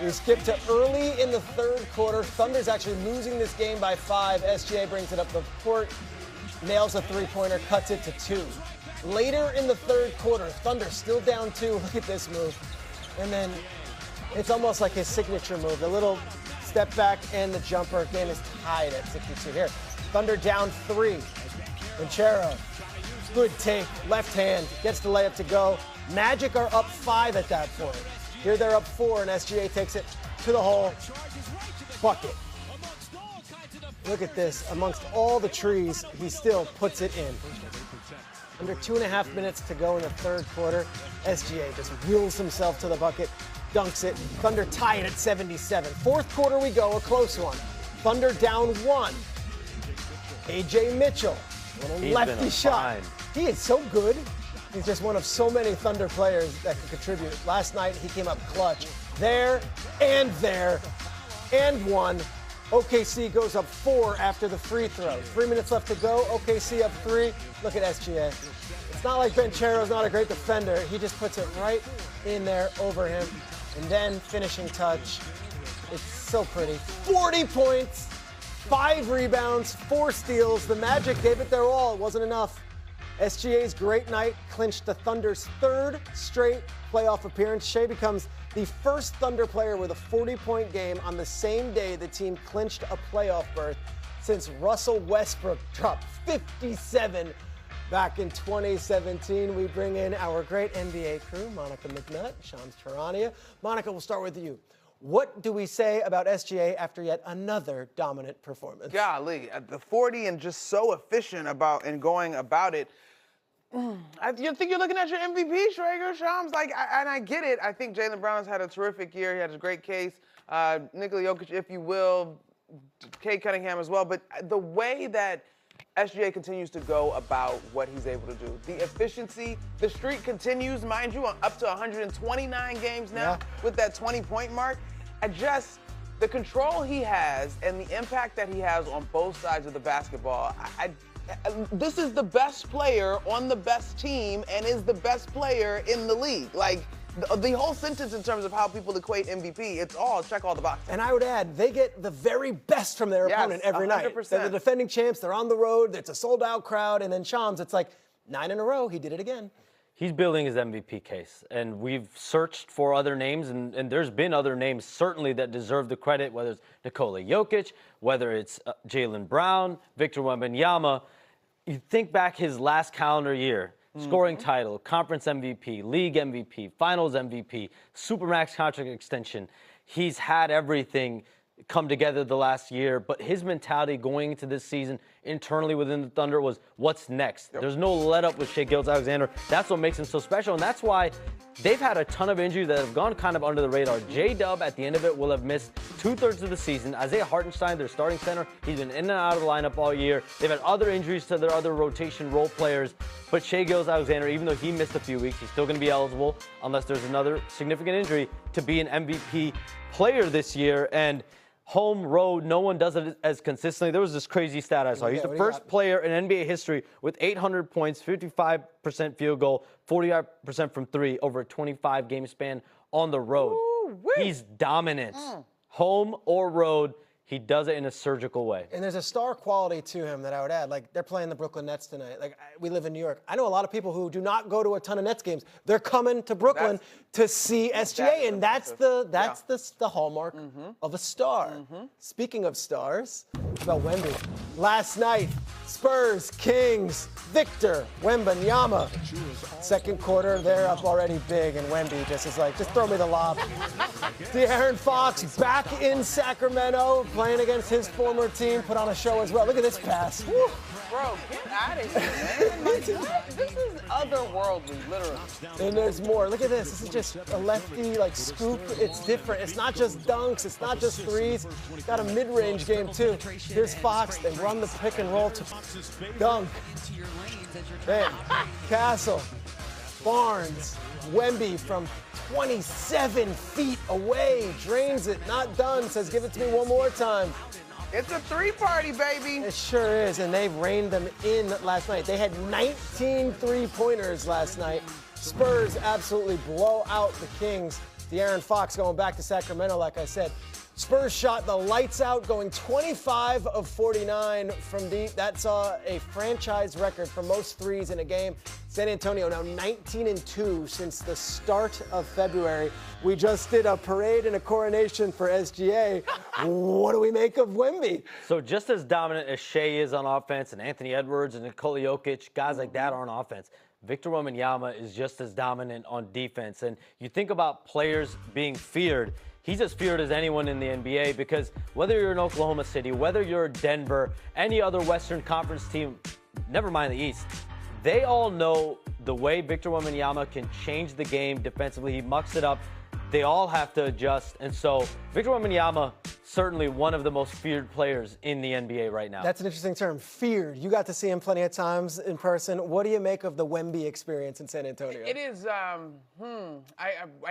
We skip to early in the third quarter. Thunder's actually losing this game by 5. SGA brings it up the court, nails a three-pointer, cuts it to 2. Later in the third quarter, Thunder still down 2. Look at this move. And then it's almost like his signature move. The little step back and the jumper. Game is tied at 62 here. Thunder down 3. Banchero, good take, left hand, gets the layup to go. Magic are up 5 at that point. Here they're up 4, and SGA takes it to the hole. Bucket. Look at this. Amongst all the trees, he still puts it in. Under 2.5 minutes to go in the third quarter, SGA just wheels himself to the bucket, dunks it. Thunder tie it at 77. Fourth quarter we go, a close one. Thunder down 1. A.J. Mitchell, little lefty shot. He is so good. He's just one of so many Thunder players that can contribute. Last night, he came up clutch. There, and 1. OKC goes up 4 after the free throw. 3 minutes left to go. OKC up 3. Look at SGA. It's not like Banchero's not a great defender. He just puts it right in there over him. And then finishing touch. It's so pretty. 40 points, 5 rebounds, 4 steals. The Magic gave it their all. It wasn't enough. SGA's great night clinched the Thunder's 3rd straight playoff appearance. Shea becomes the first Thunder player with a 40-point game on the same day the team clinched a playoff berth since Russell Westbrook dropped 57 back in 2017. We bring in our great NBA crew, Monica McNutt, Shams Charania. Monica, we'll start with you. What do we say about SGA after yet another dominant performance? Golly, at the 40 and just so efficient in going about it. You think you're looking at your MVP, Schrager, Shams? And I get it. I think Jaylen Brown has had a terrific year. He had a great case. Nikola Jokic, if you will. Cade Cunningham as well. But the way that SGA continues to go about what he's able to do, the efficiency, the streak continues, mind you, up to 129 games now with that 20-point mark. The control he has and the impact that he has on both sides of the basketball, this is the best player on the best team and is the best player in the league. The whole sentence in terms of how people equate MVP, it's all check all the boxes. And I would add, they get the very best from their opponent every 100%. night. They're the defending champs. They're on the road. It's a sold-out crowd. And then Shams, it's like 9 in a row. He did it again. He's building his MVP case, and we've searched for other names, and there's been other names certainly that deserve the credit, whether it's Nikola Jokic, whether it's Jaylen Brown, Victor Wembanyama. You think back his last calendar year, scoring title, conference MVP, league MVP, finals MVP, supermax contract extension. He's had everything come together the last year, but his mentality going into this season internally within the Thunder was what's next. There's no let up with Shai Gilgeous-Alexander. That's what makes him so special, and that's why they've had a ton of injuries that have gone kind of under the radar. J-Dub at the end of it will have missed 2/3 of the season. Isaiah Hartenstein, their starting center, he's been in and out of the lineup all year. They've had other injuries to their other rotation role players, but Shai Gilgeous-Alexander, even though he missed a few weeks, he's still going to be eligible unless there's another significant injury to be an MVP player this year. And home, road, no one does it as consistently. There was this crazy stat I saw. He's the first player in NBA history with 800 points, 55% field goal, 45% from 3 over a 25-game span on the road. He's dominant. Home or road, he does it in a surgical way. And there's a star quality to him that I would add. They're playing the Brooklyn Nets tonight. We live in New York. I know a lot of people who do not go to a ton of Nets games. They're coming to Brooklyn to see SGA, and that's the hallmark of a star. Speaking of stars, about Wemby. Last night, Spurs, Kings, Victor Wembanyama. Second quarter, they're up already big, and Wemby just is like, just throw me the lob. De'Aaron Fox back in Sacramento, playing against his former team, put on a show as well. Look at this pass. Woo. Bro, get out of here, man. This is otherworldly, literally. And there's more. Look at this. This is just a lefty, scoop. It's different. It's not just dunks. It's not just threes. It's got a mid-range game, too. Here's Fox. They run the pick and roll to dunk. Bam. Castle. Barnes. Wemby from 27 feet away. Drains it. Not done. Says, give it to me one more time. It's a 3-party, baby. It sure is, and they reined them in last night. They had 19 three-pointers last night. Spurs absolutely blow out the Kings De'Aaron Fox going back to Sacramento, like I said. Spurs shot the lights out, going 25 of 49 from deep. That saw a franchise record for most threes in a game. San Antonio now 19-2 since the start of February. We just did a parade and a coronation for SGA. What do we make of Wemby? So just as dominant as Shea is on offense and Anthony Edwards and Nikola Jokic, guys like that are on offense, Victor Wembanyama is just as dominant on defense. And you think about players being feared, he's as feared as anyone in the NBA, because whether you're in Oklahoma City, whether you're Denver, any other Western Conference team, never mind the East, they all know the way Victor Wembanyama can change the game defensively. He mucks it up. They all have to adjust. And so Victor Wembanyama, certainly one of the most feared players in the NBA right now. That's an interesting term, feared. You got to see him plenty of times in person. What do you make of the Wemby experience in San Antonio? It is, I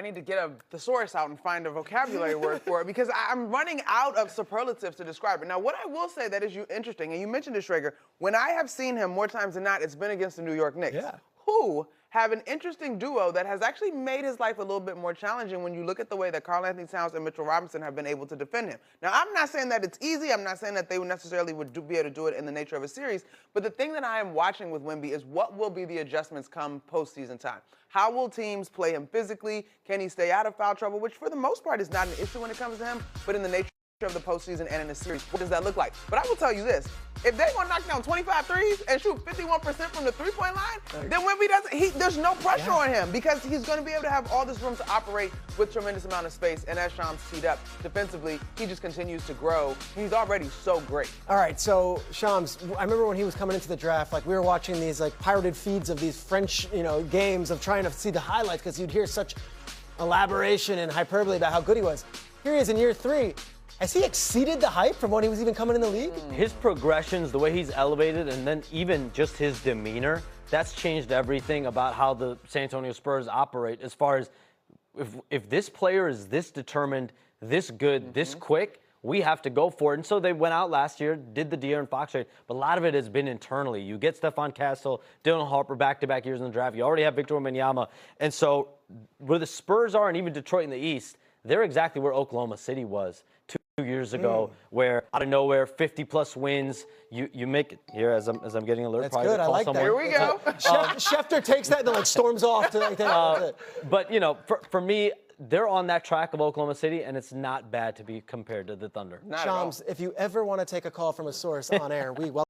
need to get a thesaurus out and find a vocabulary word for it, because I'm running out of superlatives to describe it. Now, what I will say that is interesting, and you mentioned it, Schrager, when I have seen him more times than not, it's been against the New York Knicks. Yeah. Who have an interesting duo that has actually made his life a little bit more challenging when you look at the way that Karl-Anthony Towns and Mitchell Robinson have been able to defend him. Now, I'm not saying that it's easy. I'm not saying that they would necessarily be able to do it in the nature of a series. But the thing that I am watching with Wemby is what will be the adjustments come postseason time. How will teams play him physically? Can he stay out of foul trouble, which for the most part is not an issue when it comes to him, but in the nature of the postseason and in a series, what does that look like? But I will tell you this. If they want to knock down 25 threes and shoot 51% from the three-point line, then Wemby there's no pressure on him, because he's going to be able to have all this room to operate with tremendous amount of space. And as Shams teed up, defensively, he just continues to grow. He's already so great. All right, so Shams, I remember when he was coming into the draft, like we were watching these like pirated feeds of these French, games of trying to see the highlights, because you'd hear such elaboration and hyperbole about how good he was. Here he is in year 3. Has he exceeded the hype from when he was even coming in the league? His progressions, the way he's elevated, and then even just his demeanor, that's changed everything about how the San Antonio Spurs operate, as far as if this player is this determined, this good, this quick, we have to go for it. And so they went out last year, did the De'Aaron Fox trade, but a lot of it has been internally. You get Stephon Castle, Dylan Harper back-to-back years in the draft. You already have Victor Wembanyama. And so where the Spurs are, and even Detroit in the East, they're exactly where Oklahoma City was 2 years ago, where out of nowhere, 50-plus wins. You make it here as I'm getting alert. That's good. I like that. Here we go. Schefter takes that and then storms off to that. But for me, they're on that track of Oklahoma City, and it's not bad to be compared to the Thunder. Shams, if you ever want to take a call from a source on air, we welcome.